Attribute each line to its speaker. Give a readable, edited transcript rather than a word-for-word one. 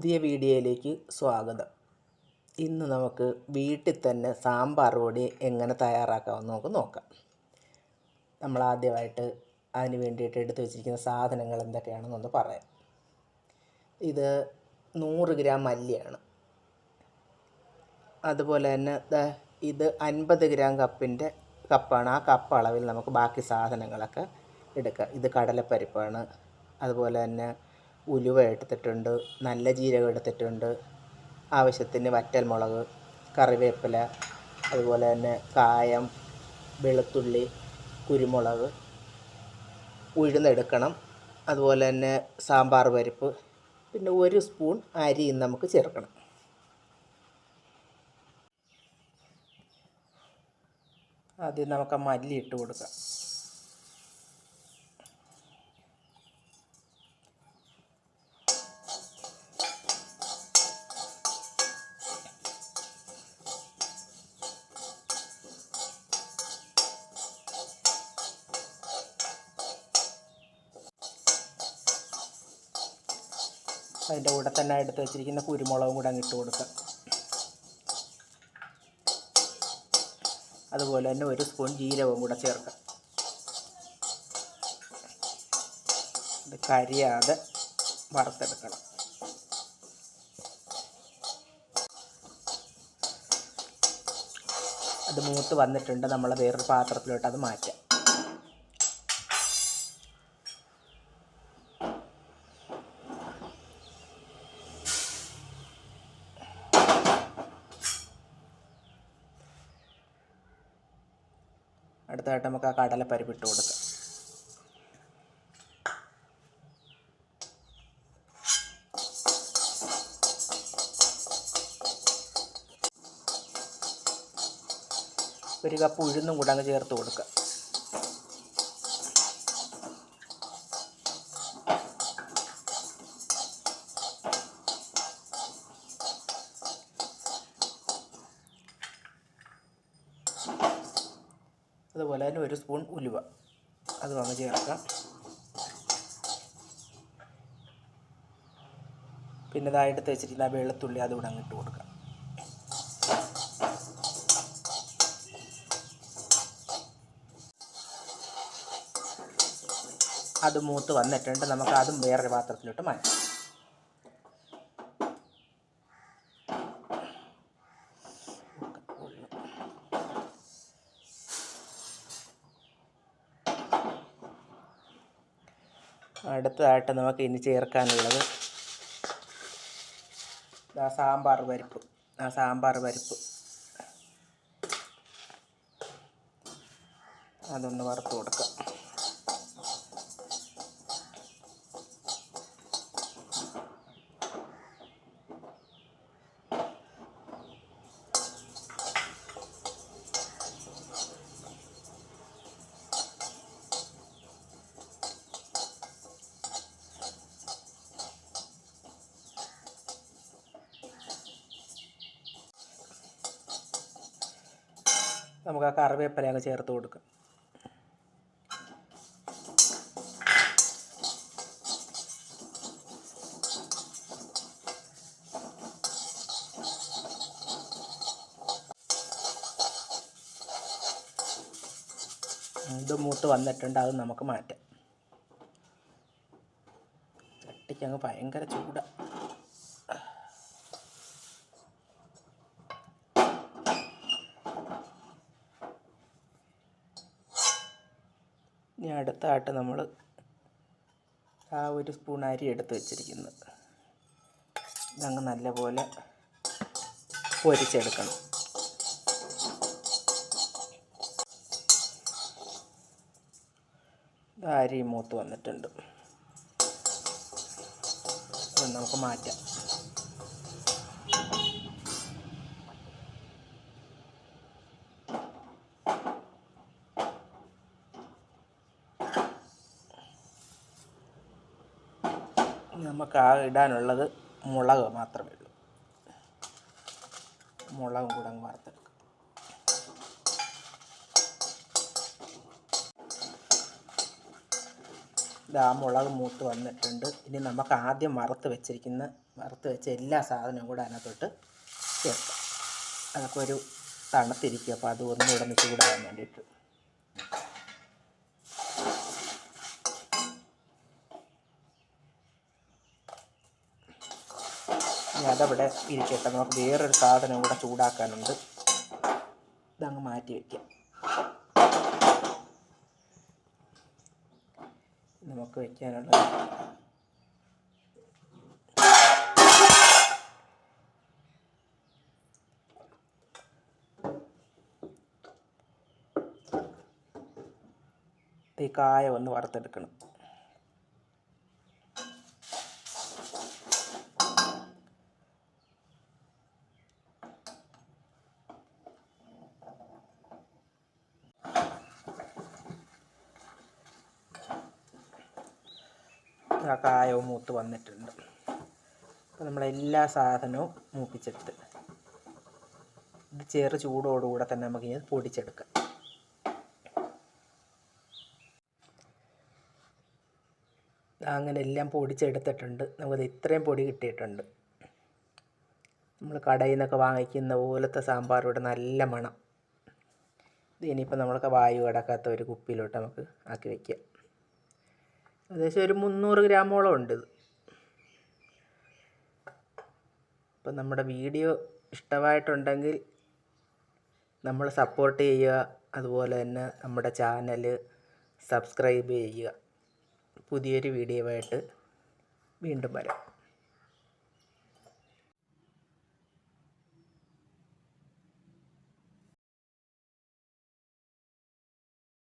Speaker 1: പുതിയ വീഡിയോയിലേക്ക് സ്വാഗതം. ഇന്ന് നമുക്ക് വീട്ടിൽ തന്നെ സാമ്പാർ പൊടി എങ്ങനെ തയ്യാറാക്കാമെന്ന് നമുക്ക് നോക്കാം. നമ്മൾ ആദ്യമായിട്ട് അതിന് വേണ്ടിയിട്ട് എടുത്തു വച്ചിരിക്കുന്ന സാധനങ്ങൾ എന്തൊക്കെയാണെന്നൊന്ന് പറയാം. ഇത് 100 ഗ്രാം മല്ലിയാണ്. അതുപോലെ തന്നെ ഇത് 50 ഗ്രാം കപ്പാണ്. ആ കപ്പ് അളവിൽ നമുക്ക് ബാക്കി സാധനങ്ങളൊക്കെ എടുക്കാം. ഇത് കടലപ്പരിപ്പാണ്. അതുപോലെ തന്നെ ഉലുവ എടുത്തിട്ടുണ്ട്, നല്ല ജീരകം എടുത്തിട്ടുണ്ട്, ആവശ്യത്തിന് വറ്റൽമുളക്, കറിവേപ്പില, അതുപോലെ തന്നെ കായം, വെളുത്തുള്ളി, കുരുമുളക്, ഉഴുന്നെടുക്കണം. അതുപോലെ തന്നെ സാമ്പാർ പരിപ്പ്, പിന്നെ 1 സ്പൂൺ അരിയും നമുക്ക് ചേർക്കണം. ആദ്യം നമുക്ക് മല്ലി ഇട്ട് കൊടുക്കാം. അതിൻ്റെ കൂടെ തന്നെ എടുത്ത് വെച്ചിരിക്കുന്ന കുരുമുളകും കൂടെ അങ്ങിട്ട് കൊടുക്കാം. അതുപോലെ തന്നെ 1 സ്പൂൺ ജീരകവും കൂടെ ചേർക്കാം. ഇത് കരിയാതെ വറുത്തെടുക്കണം. അത് മൂത്ത് വന്നിട്ടുണ്ട്. നമ്മൾ വേറൊരു പാത്രത്തിലോട്ട് അത് മാറ്റാം. അടുത്തതായിട്ട് നമുക്ക് ആ കടലപ്പരിപ്പ് ഇട്ട് കൊടുക്കാം. ഒരു കപ്പ് ഉഴുന്നും കൂടെ അങ്ങ് ചേർത്ത് കൊടുക്കുക. അതുപോലെ തന്നെ 1 സ്പൂൺ ഉലുവ അതും അങ്ങ് ചേർക്കാം. പിന്നെ ഇതായിട്ട് വെച്ചിട്ടില്ല വെളുത്തുള്ളി അതുകൂടെ അങ്ങ് ഇട്ട് കൊടുക്കാം. അത് മൂത്ത് വന്നിട്ടുണ്ട്. നമുക്ക് അതും വേറൊരു പാത്രത്തിലോട്ട് മാറ്റാം. അടുത്തതായിട്ട് നമുക്ക് ഇനി ചേർക്കാനുള്ളത് സാമ്പാർ പരിപ്പ്. സാമ്പാർ പരിപ്പ് അതൊന്ന് വറുത്ത് കൊടുക്കാം. നമുക്ക് ആ കറിവേപ്പില അങ്ങ് ചേർത്ത് കൊടുക്കാം. ഇത് മൂത്ത് വന്നിട്ടുണ്ട്. അത് നമുക്ക് മാറ്റാം. ചട്ടിക്കങ്ങ് ഭയങ്കര ചൂടാണ്. ഇനി അടുത്തായിട്ട് നമ്മൾ ആ 1 സ്പൂൺ അരി എടുത്ത് വെച്ചിരിക്കുന്നത് ഇതങ്ങ് നല്ലപോലെ പൊരിച്ചെടുക്കണം. അരി മൂത്ത് വന്നിട്ടുണ്ട്. അത് നമുക്ക് മാറ്റാം. നമുക്ക് ആ ഇടാനുള്ളത് മുളക് മാത്രമേ ഉള്ളൂ. മുളകും കൂടെ അങ്ങ് വറുത്തെടുക്കാം. മുളക് മൂത്ത് വന്നിട്ടുണ്ട്. ഇനി നമുക്ക് ആദ്യം വറുത്ത് വെച്ചിരിക്കുന്ന വറുത്ത് വെച്ച എല്ലാ സാധനവും കൂടെ അതിനകത്തോട്ട് ചേർക്കാം. അതൊക്കെ ഒരു തണുത്തിരിക്കും, അപ്പോൾ അത് ഒന്നുകൂടെ ഒന്ന് ചൂടാകാൻ വേണ്ടിയിട്ട്. ഇനി അതവിടെ ഇരിക്കട്ടെ. നമുക്ക് വേറൊരു സാധനം കൂടെ ചൂടാക്കാനുണ്ട്. ഇതങ്ങ് മാറ്റി വയ്ക്കാം. നമുക്ക് വയ്ക്കാനുള്ള ഈ കായ ഒന്ന് വറുത്തെടുക്കണം. ആ കായവും മൂത്ത് വന്നിട്ടുണ്ട്. അപ്പോൾ നമ്മളെല്ലാ സാധനവും മൂപ്പിച്ചെടുത്ത് ഇത് ചെറു ചൂടോടുകൂടെ തന്നെ നമുക്കിനി പൊടിച്ചെടുക്കാം. അങ്ങനെ എല്ലാം പൊടിച്ചെടുത്തിട്ടുണ്ട്. നമുക്കത് ഇത്രയും പൊടി കിട്ടിയിട്ടുണ്ട്. നമ്മൾ കടയിൽ നിന്നൊക്കെ വാങ്ങിക്കുന്ന പോലത്തെ സാമ്പാർ ഇവിടെ നല്ല മണം. ഇത് ഇനിയിപ്പോൾ നമ്മൾക്ക് വായു കടക്കാത്ത ഒരു കുപ്പിയിലോട്ട് നമുക്ക് ആക്കി വയ്ക്കാം. ഏകദേശം ഒരു 300 ഗ്രാമോളം ഉണ്ട് ഇത്. അപ്പം നമ്മുടെ വീഡിയോ ഇഷ്ടമായിട്ടുണ്ടെങ്കിൽ നമ്മൾ സപ്പോർട്ട് ചെയ്യുക. അതുപോലെ തന്നെ നമ്മുടെ ചാനൽ സബ്സ്ക്രൈബ് ചെയ്യുക. പുതിയൊരു വീഡിയോ ആയിട്ട് വീണ്ടും വരാം.